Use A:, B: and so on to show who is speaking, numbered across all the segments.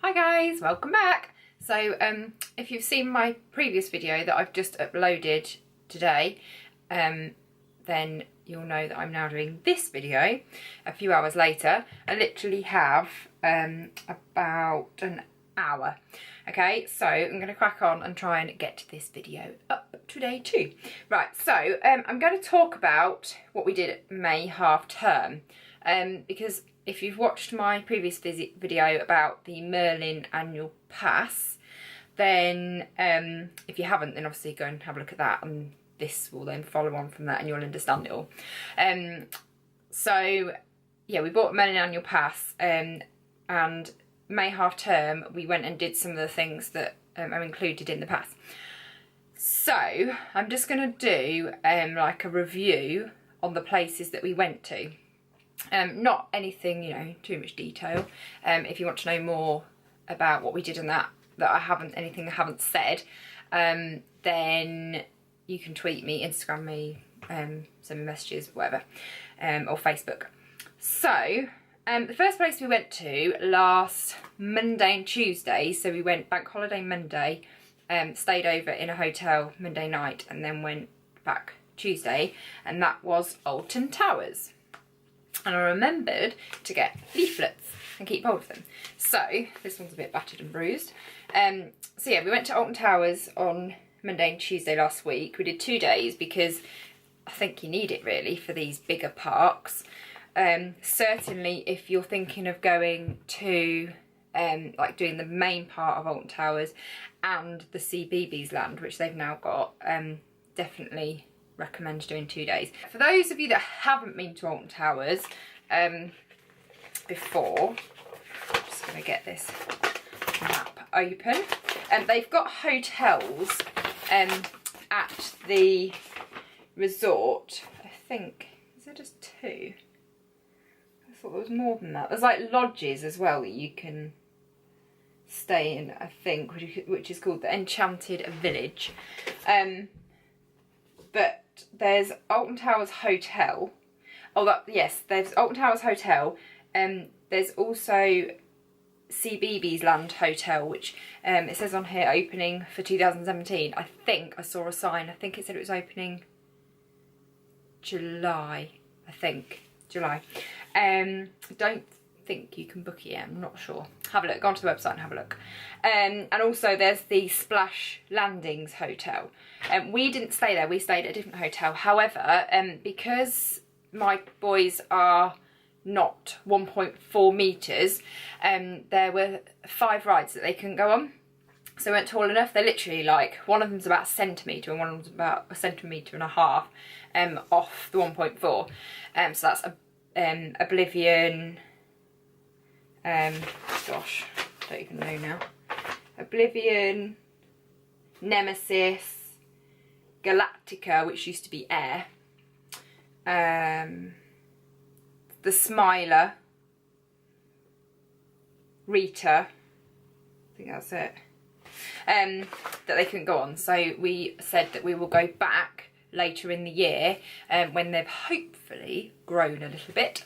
A: Hi guys, welcome back. So if you've seen my previous video that I've just uploaded today, then you'll know that I'm now doing this video a few hours later. I literally have about an hour. Okay, so I'm going to crack on and try and get this video up today too. Right, so I'm going to talk about what we did at May half term, because if you've watched my previous video about the Merlin annual pass, then if you haven't, then obviously go and have a look at that, and this will then follow on from that and you'll understand it all. So yeah, we bought a Merlin annual pass, and May half term we went and did some of the things that are included in the pass. So I'm just going to do like a review on the places that we went to. Not anything, you know, too much detail. If you want to know more about what we did in that I haven't said, then you can tweet me, Instagram me, send me messages, whatever, or Facebook. So the first place we went to last Monday and Tuesday, so we went bank holiday Monday, stayed over in a hotel Monday night, and then went back Tuesday, and that was Alton Towers. And I remembered to get leaflets and keep hold of them. So this one's a bit battered and bruised. So yeah, we went to Alton Towers on Monday and Tuesday last week. We did 2 days because I think you need it really for these bigger parks. Certainly if you're thinking of going to like doing the main part of Alton Towers and the CBeebies land, which they've now got, definitely recommend doing 2 days. For those of you that haven't been to Alton Towers before, I'm just going to get this map open. They've got hotels at the resort. I think, is there just 2? I thought there was more than that. There's like lodges as well that you can stay in, I think, which is called the Enchanted Village. But there's Alton Towers Hotel. Yes, there's Alton Towers Hotel. There's also CBeebies Land Hotel, which it says on here opening for 2017. I think I saw a sign. I think it said it was opening July. I think July. Don't think you can book it yet, I'm not sure. Have a look, go onto the website and have a look. And also there's the Splash Landings Hotel. We didn't stay there, we stayed at a different hotel. However, because my boys are not 1.4 metres, there were 5 rides that they couldn't go on. So they weren't tall enough. They're literally like, one of them's about 1 centimetre and one of them's about 1.5 centimetres off the 1.4. So that's Oblivion, gosh, I don't even know now. Oblivion, Nemesis, Galactica, which used to be Air, the Smiler, Rita, I think that's it, that they couldn't go on. So we said that we will go back later in the year when they've hopefully grown a little bit,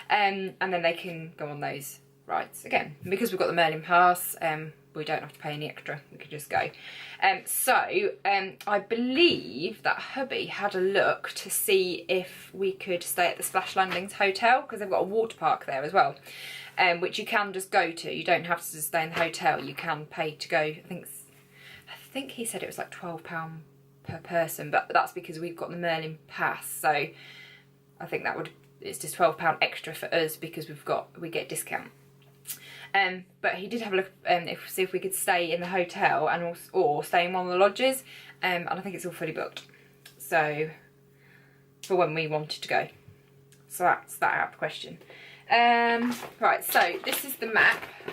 A: and then they can go on those rides again. Because we've got the Merlin pass, we don't have to pay any extra, we can just go. I believe that hubby had a look to see if we could stay at the Splash Landings Hotel, because they've got a water park there as well, which you can just go to. You don't have to just stay in the hotel, you can pay to go. I think he said it was like £12 per person, but that's because we've got the Merlin pass, so I think it's just £12 extra for us because we get discount. But he did have a look see if we could stay in the hotel and or stay in one of the lodges, and I think it's all fully booked, so for when we wanted to go. So that's that out of the question. Right, so this is the map. I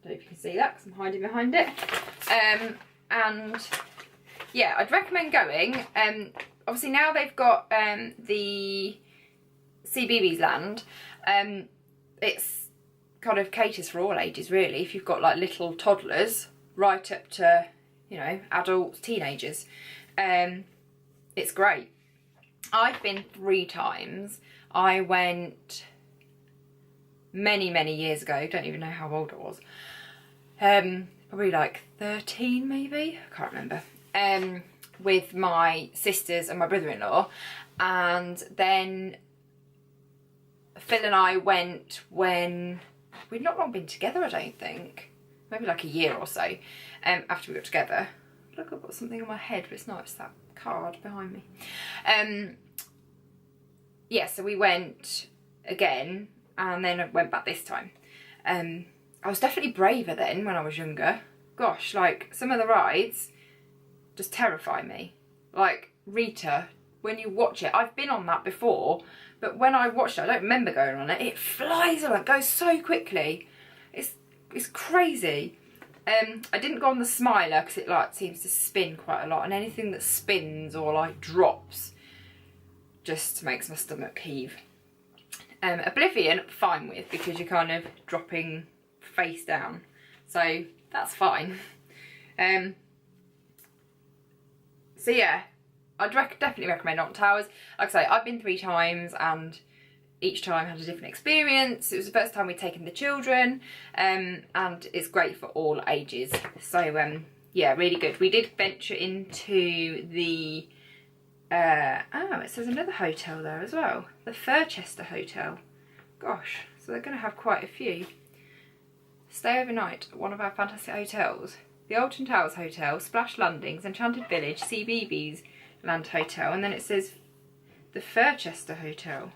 A: don't know if you can see that because I'm hiding behind it. And yeah, I'd recommend going. Obviously now they've got the CBeebies land. It's kind of caters for all ages really, if you've got like little toddlers right up to, you know, adults, teenagers. It's great. I've been 3 times. I went many years ago. Don't even know how old I was. Probably like 13 maybe, I can't remember. With my sisters and my brother-in-law, and then Phil and I went when we'd not long been together, I don't think. Maybe like a year or so after we got together. Look, I've got something on my head, but it's not, it's that card behind me. Yeah, so we went again, and then I went back this time. I was definitely braver then when I was younger. Gosh, like some of the rides just terrify me. Like Rita, when you watch it, I've been on that before, but when I watched it, I don't remember going on it. It flies along, it goes so quickly. It's crazy. I didn't go on the Smiler because it like seems to spin quite a lot, and anything that spins or like drops just makes my stomach heave. Oblivion, fine with, because you're kind of dropping face down, so that's fine. So yeah, I'd definitely recommend Alton Towers. Like I say, I've been 3 times and each time had a different experience. It was the first time we'd taken the children, and it's great for all ages. So yeah, really good. We did venture into the oh, it says another hotel there as well, the Furchester Hotel. Gosh, so they're going to have quite a few. Stay overnight at one of our fantastic hotels. The Alton Towers Hotel, Splash Landings, Enchanted Village, CBeebies Land Hotel, and then it says the Furchester Hotel.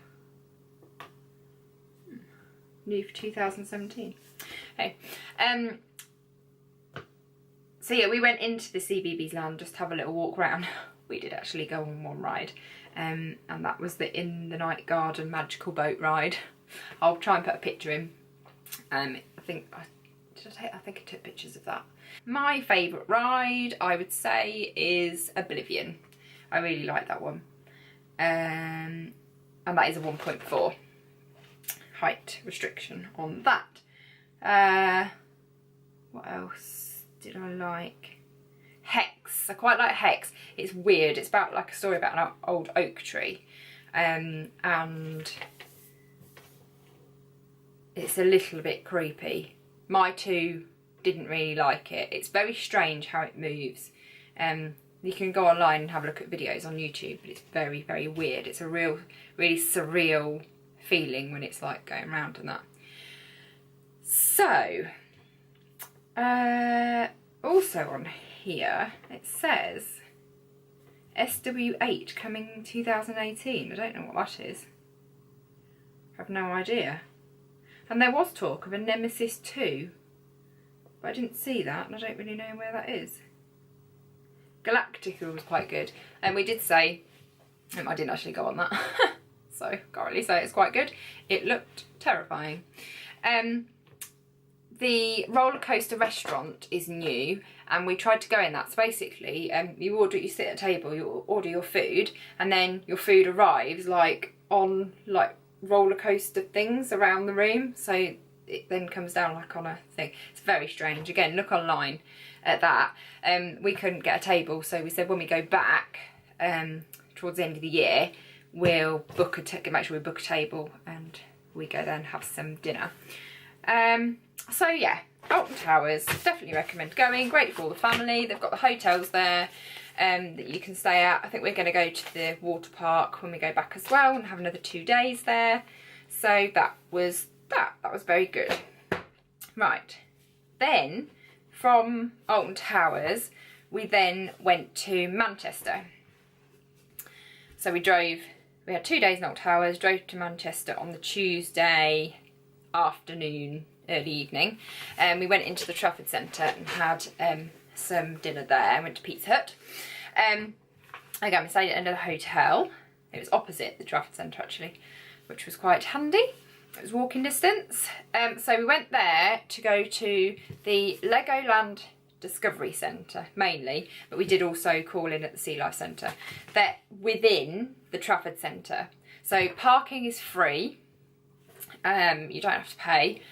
A: New for 2017. Okay. So yeah, we went into the CBeebies Land just to have a little walk around. We did actually go on one ride, and that was the In the Night Garden magical boat ride. I'll try and put a picture in. I think I took pictures of that. My favourite ride, I would say, is Oblivion. I really like that one. And that is a 1.4 height restriction on that. What else did I like? Hex. I quite like Hex. It's weird. It's about like a story about an old oak tree. And it's a little bit creepy. My 2 didn't really like it. It's very strange how it moves. You can go online and have a look at videos on YouTube, but it's very, very weird. It's a really surreal feeling when it's like going around and that. So, also on here, it says SW8 coming 2018. I don't know what that is. I have no idea. And there was talk of a Nemesis 2, but I didn't see that, and I don't really know where that is. Galactica was quite good, and we did say, I didn't actually go on that, so can't really say it's quite good. It looked terrifying. The roller coaster restaurant is new, and we tried to go in that. So basically, you sit at a table, you order your food, and then your food arrives like on like roller coaster things around the room, so it then comes down like on a thing. It's very strange. Again, look online at that. We couldn't get a table, so we said when we go back towards the end of the year, we'll make sure we book a table and we go there and have some dinner. So yeah, Alton Towers, definitely recommend going. Great for all the family. They've got the hotels there that you can stay at. I think we're going to go to the water park when we go back as well and have another 2 days there. So that was very good. Right, then from Alton Towers we then went to Manchester. So we had 2 days in Alton Towers, drove to Manchester on the Tuesday afternoon, early evening, and we went into the Trafford Centre and had some dinner there. I went to Pizza Hut. Again, we stayed at another hotel. It was opposite the Trafford Centre actually, which was quite handy. It was walking distance. So we went there to go to the Legoland Discovery Centre mainly, but we did also call in at the Sea Life Centre. They're within the Trafford Centre. So parking is free. You don't have to pay.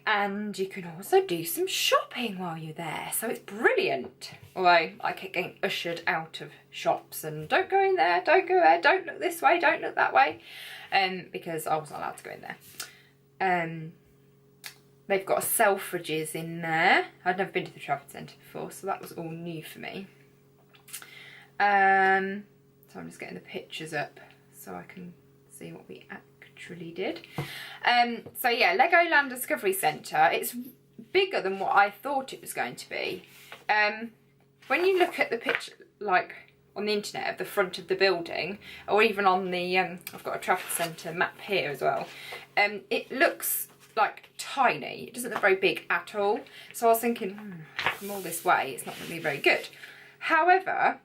A: And you can also do some shopping while you're there, so it's brilliant. Although I kept getting ushered out of shops and don't go in there, don't go there, don't look this way, don't look that way, because I wasn't allowed to go in there. They've got a Selfridges in there. I'd never been to the Trafford Centre before, so that was all new for me. So I'm just getting the pictures up so I can see what we actually did. So yeah, Legoland Discovery Centre. It's bigger than what I thought it was going to be. When you look at the picture, like on the internet, of the front of the building, or even on the, I've got a Trafford Centre map here as well, it looks like tiny. It doesn't look very big at all. So I was thinking, from all this way, it's not going to be very good. However,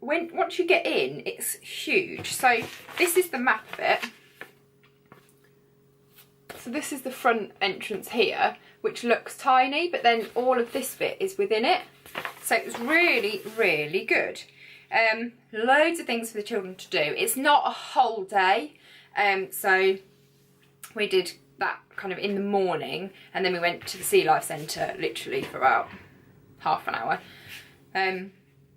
A: once you get in, it's huge. So this is the map of it. So this is the front entrance here, which looks tiny, but then all of this bit is within it. So it was really, really good. Loads of things for the children to do. It's not a whole day. So we did that kind of in the morning, and then we went to the Sea Life Centre literally for about half an hour.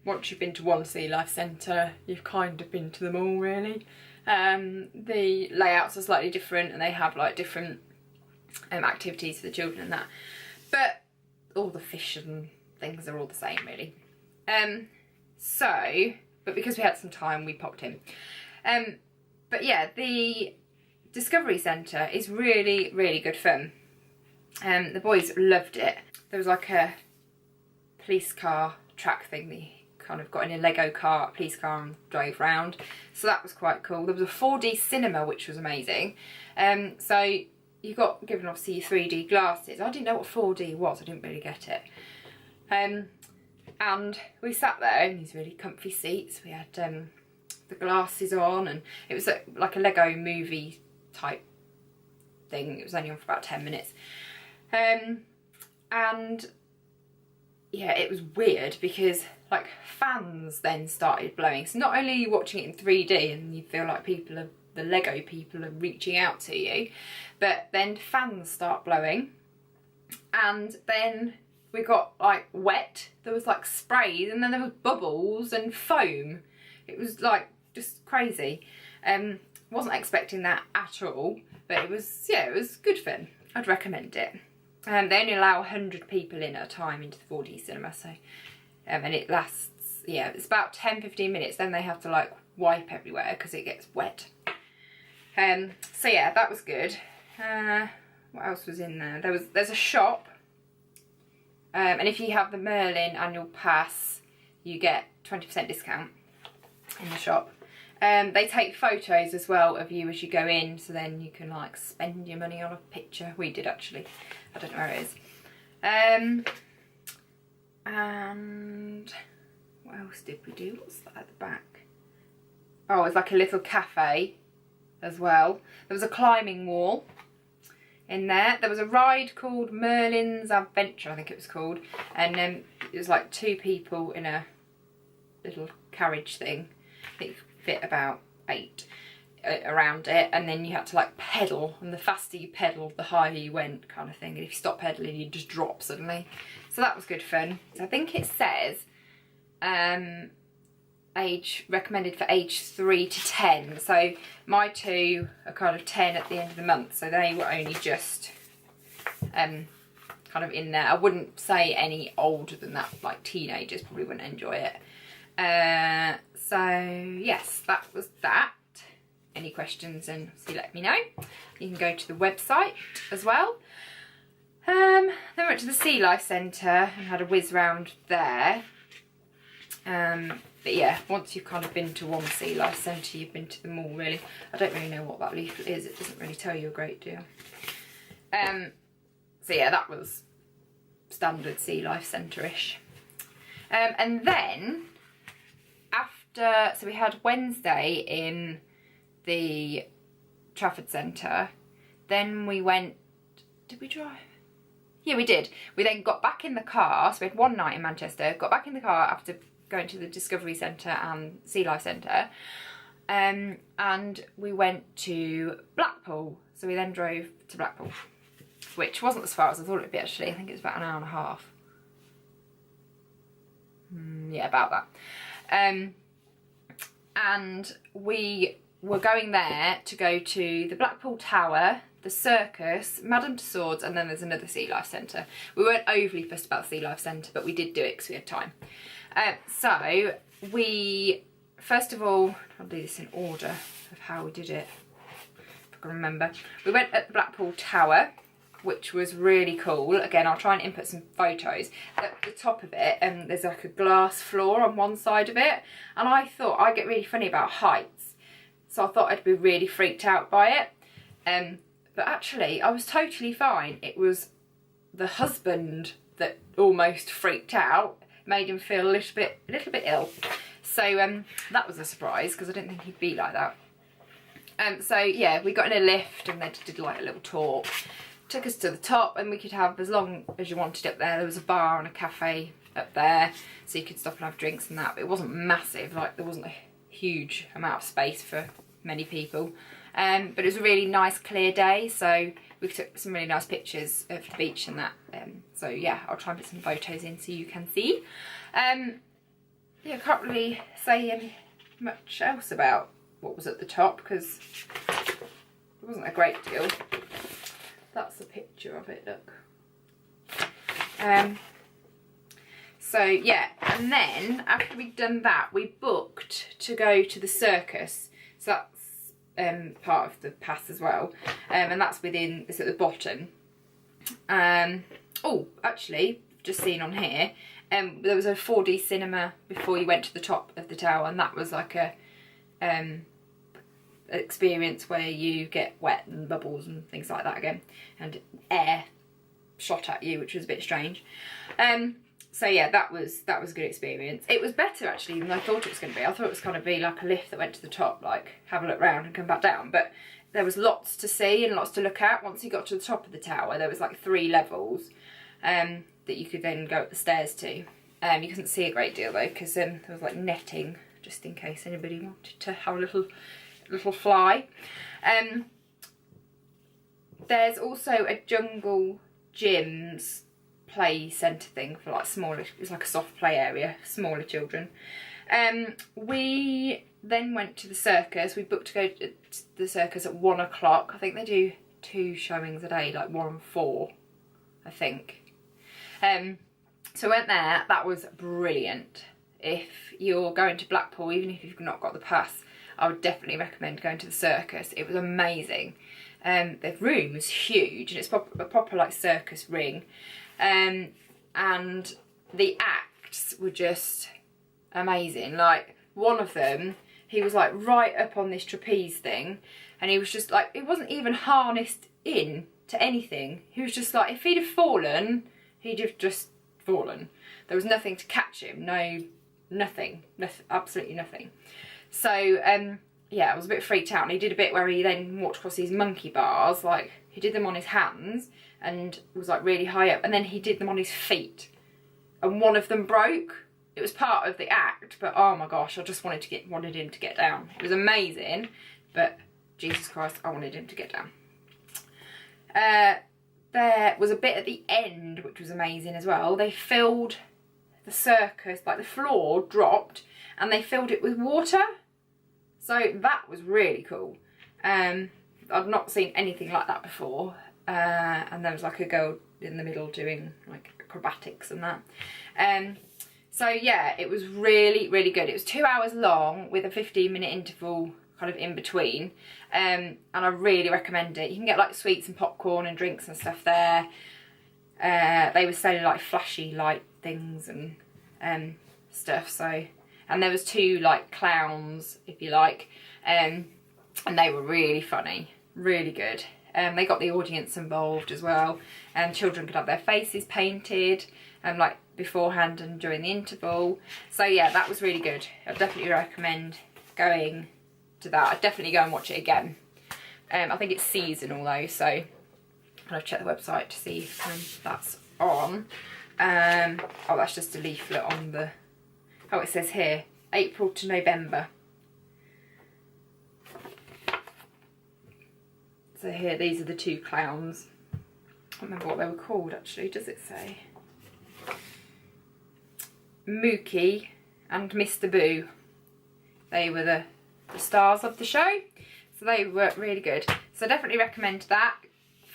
A: Once you've been to one Sea Life Centre, you've kind of been to them all, really. The layouts are slightly different, and they have like different activities for the children and that. But all the fish and things are all the same, really. But because we had some time, we popped in. But yeah, the Discovery Centre is really, really good fun. The boys loved it. There was like a police car track thing. They kind of got in a Lego car, police car, and drove round. So that was quite cool. There was a 4D cinema, which was amazing. So you got given obviously your 3D glasses. I didn't know what 4D was. I didn't really get it. And we sat there in these really comfy seats. We had the glasses on, and it was like a Lego movie type thing. It was only on for about 10 minutes. And yeah, it was weird because like fans then started blowing. So not only are you watching it in 3D and you feel like the Lego people are reaching out to you, but then fans start blowing, and then we got like wet. There was like sprays, and then there was bubbles and foam. It was like just crazy. Wasn't expecting that at all, but it was good fun. I'd recommend it. They only allow 100 people in at a time into the 4D cinema, so and it lasts, it's about 10-15 minutes. Then they have to like wipe everywhere because it gets wet. So yeah, that was good. What else was in there? There's a shop, and if you have the Merlin annual pass, you get 20% discount in the shop. They take photos as well of you as you go in, so then you can like spend your money on a picture. We did actually. I don't know where it is. And what else did we do? What's that at the back? Oh, it's like a little cafe as well. There was a climbing wall in there. There was a ride called Merlin's Adventure, I think it was called. And it was like 2 people in a little carriage thing. I think it fit about 8 around it, and then you had to like pedal, and the faster you pedalled the higher you went, kind of thing, and if you stop pedaling you'd just drop suddenly. So that was good fun. So I think it says age recommended for age 3 to 10, so my 2 are kind of 10 at the end of the month, so they were only just kind of in there. I wouldn't say any older than that, like teenagers probably wouldn't enjoy it. So yes, that was that. Any questions, and let me know. You can go to the website as well. Then we went to the Sea Life Centre and had a whiz round there. But yeah, once you've kind of been to one Sea Life Centre, you've been to them all, really. I don't really know what that leaflet is. It doesn't really tell you a great deal. So yeah, that was standard Sea Life Centre-ish. And then after, so we had Wednesday in the Trafford Centre, then we went, did we drive? Yeah, we did. We then got back in the car, so we had one night in Manchester, got back in the car after going to the Discovery Centre and Sea Life Centre, and we went to Blackpool. So we then drove to Blackpool, which wasn't as far as I thought it would be actually. I think it was about an hour and a half. Yeah, about that. And we were going there to go to the Blackpool Tower, the circus, Madame Tussauds, and then there's another sea life centre. We weren't overly fussed about the sea life centre, but we did do it because we had time. So we, first of all, I'll do this in order of how we did it, if I can remember. We went at the Blackpool Tower, which was really cool. Again, I'll try and input some photos. At the top of it, there's like a glass floor on one side of it, and I thought, I get really funny about heights, so I thought I'd be really freaked out by it. But actually, I was totally fine. It was the husband that almost freaked out, made him feel a little bit ill. So that was a surprise because I didn't think he'd be like that. So yeah, we got in a lift and they did like a little tour. Took us to the top, and we could have as long as you wanted up there. There was a bar and a cafe up there, so you could stop and have drinks and that. But it wasn't massive, like there wasn't a huge amount of space for many people. But it was a really nice clear day, so we took some really nice pictures of the beach and that. So yeah, I'll try and put some photos in so you can see. Yeah, I can't really say much else about what was at the top because it wasn't a great deal. That's a picture of it, look. So yeah, and then after we'd done that, we booked to go to the circus. So that's part of the pass as well, and that's within, it's at the bottom. Oh, actually, just seen on here, there was a 4D cinema before you went to the top of the tower, and that was like a experience where you get wet and bubbles and things like that again, and air shot at you, which was a bit strange. So yeah, that was a good experience. It was better actually than I thought it was going to be. I thought it was going to be like a lift that went to the top, like have a look round and come back down, but there was lots to see and lots to look at. Once you got to the top of the tower, there was like 3 levels that you could then go up the stairs to. You couldn't see a great deal though, because there was like netting just in case anybody wanted to have a little fly. There's also a jungle gyms play centre thing for like smaller, it's like a soft play area for smaller children. We then went to the circus. We booked to go to the circus at 1 o'clock. I think they do 2 showings a day, like 1 and 4, I think. So I went there. That was brilliant. If you're going to Blackpool, even if you've not got the pass, I would definitely recommend going to the circus. It was amazing. The room was huge, and it's a proper like circus ring. And the acts were just amazing. Like one of them, he was like right up on this trapeze thing, and he was just like, it wasn't even harnessed in to anything. He was just like, if he'd have fallen, he'd have just fallen. There was nothing to catch him. Nothing, absolutely nothing. So yeah, I was a bit freaked out, and he did a bit where he then walked across these monkey bars, like he did them on his hands and was like really high up, and then he did them on his feet, and one of them broke. It was part of the act, but oh my gosh, I just wanted him to get down. It was amazing, but Jesus Christ, I wanted him to get down. There was a bit at the end which was amazing as well. They filled the circus, like the floor dropped and they filled it with water. So that was really cool. I've not seen anything like that before. And there was like a girl in the middle doing like acrobatics and that. So yeah, it was really, really good. It was 2 hours long with a 15-minute interval kind of in between. And I really recommend it. You can get like sweets and popcorn and drinks and stuff there. They were selling like flashy light things and stuff. So, and there was 2 like clowns, if you like, and they were really funny, really good. They got the audience involved as well, and children could have their faces painted, like beforehand and during the interval. So yeah, that was really good. I definitely recommend going to that. I'd definitely go and watch it again. I think it's seasonal though, so I'll check the website to see when that's on. Oh, that's just a leaflet on the, oh, it says here, April to November. So here, these are the 2 clowns. I can't remember what they were called actually, does it say? Mookie and Mr. Boo. They were the stars of the show. So they were really good. So I definitely recommend that.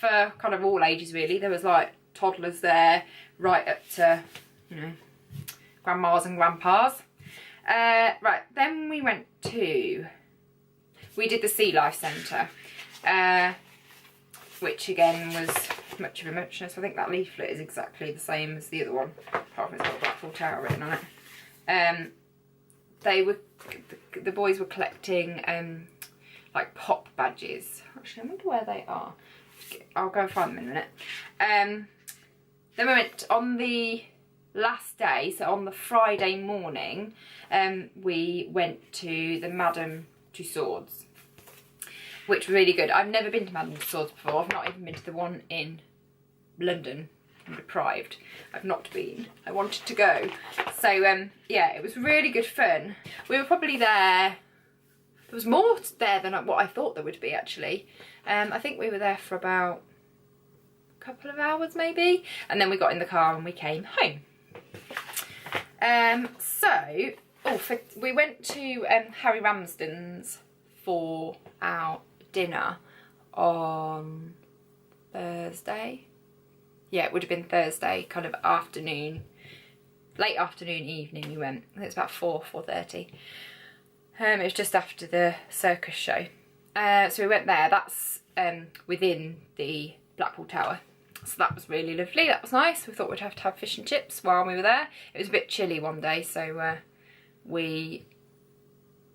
A: for kind of all ages really. There was like toddlers there right up to, you know, grandmas and grandpas. Right, then we did the Sea Life Centre, which again was much of a muchness. I think that leaflet is exactly the same as the other one, apart from it's got Blackpool Tower written on it. The boys were collecting like pop badges. Actually, I wonder where they are. I'll go and find them in a minute. Then we went on the last day, so on the Friday morning, we went to the Madame Tussauds, which was really good. I've never been to Madame Tussauds before. I've not even been to the one in London. I'm deprived. I've not been. I wanted to go. So yeah, it was really good fun. We were probably there. There was more there than what I thought there would be actually. I think we were there for about a couple of hours maybe, and then we got in the car and we came home. We went to Harry Ramsden's for our dinner on Thursday. Yeah, it would have been Thursday, kind of afternoon, late afternoon, evening we went. I think it was about 4:30. It was just after the circus show. So we went there. That's within the Blackpool Tower. So that was really lovely. That was nice. We thought we'd have to have fish and chips while we were there. It was a bit chilly one day, so we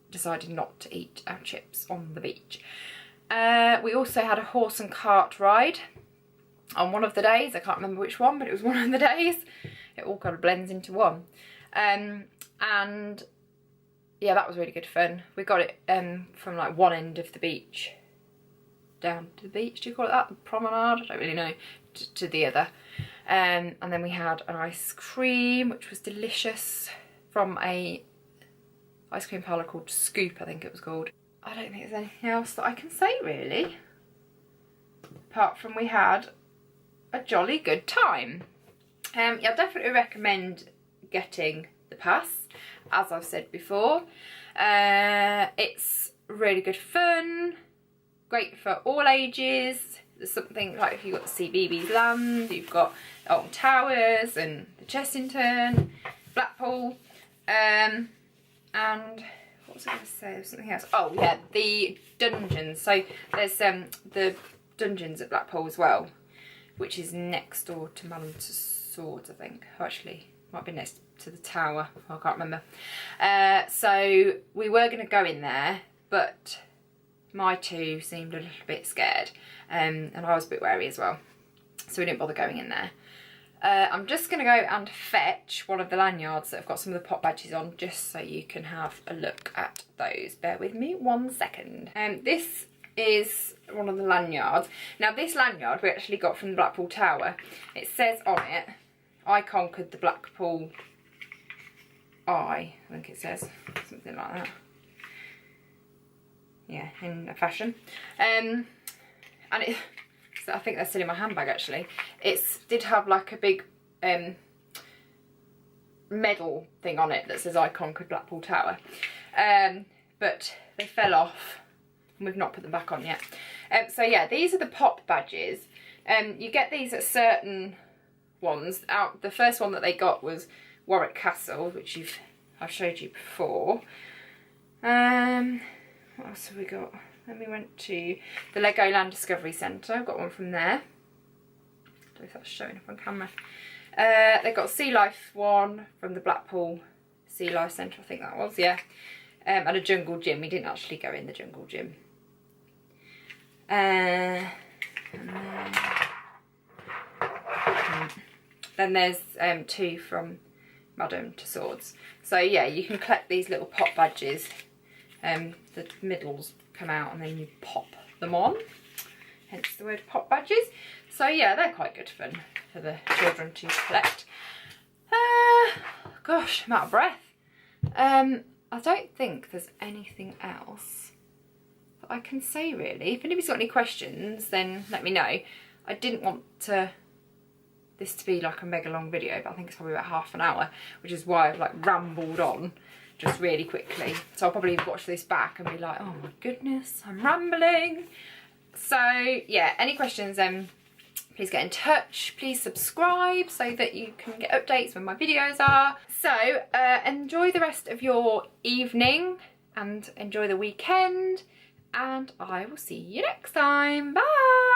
A: decided not to eat our chips on the beach. We also had a horse and cart ride on one of the days. I can't remember which one, but it was one of the days. It all kind of blends into one. And yeah, that was really good fun. We got it from like one end of the beach down to the beach, do you call it that? The promenade? I don't really know. To the other. And then we had an ice cream, which was delicious, from a ice cream parlour called Scoop, I think it was called. I don't think there's anything else that I can say really, apart from we had a jolly good time. Yeah, I definitely recommend getting the pass, as I've said before. It's really good fun, great for all ages. There's something like if you've got the CBeebies Land, you've got Alton Towers and the Chessington, Blackpool, and what was I going to say? There was something else. Oh yeah, the dungeons. So there's the dungeons at Blackpool as well, which is next door to Madame Tussauds, I think. Or actually, might be next to the tower. I can't remember. So we were going to go in there, but my two seemed a little bit scared, and I was a bit wary as well, so we didn't bother going in there. I'm just going to go and fetch one of the lanyards that have got some of the pop badges on, just so you can have a look at those. Bear with me 1 second. This is one of the lanyards. Now this lanyard we actually got from the Blackpool Tower. It says on it, I conquered the Blackpool Eye, I think it says, something like that. Yeah, in a fashion. And it, so I think that's still in my handbag actually. It did have like a big medal thing on it that says I conquered Blackpool Tower. But they fell off and we've not put them back on yet. So yeah, these are the pop badges. You get these at certain ones. The first one that they got was Warwick Castle, which I've showed you before. What else have we got? Then we went to the Legoland Discovery Centre. I've got one from there. I don't know if that's showing up on camera. They've got a Sea Life one from the Blackpool Sea Life Centre, I think that was, yeah. And a jungle gym. We didn't actually go in the jungle gym. And then there's two from Madame Tussauds. So yeah, you can collect these little pop badges. The middles come out and then you pop them on, hence the word pop badges. So yeah, they're quite good fun for the children to collect. Gosh, I'm out of breath. I don't think there's anything else that I can say really. If anybody's got any questions, then let me know. I didn't want this to be like a mega long video, but I think it's probably about half an hour, which is why I've like rambled on just really quickly. So I'll probably watch this back and be like, oh my goodness, I'm rambling. So yeah, any questions, please get in touch, please subscribe so that you can get updates when my videos are. So enjoy the rest of your evening and enjoy the weekend, and I will see you next time. Bye!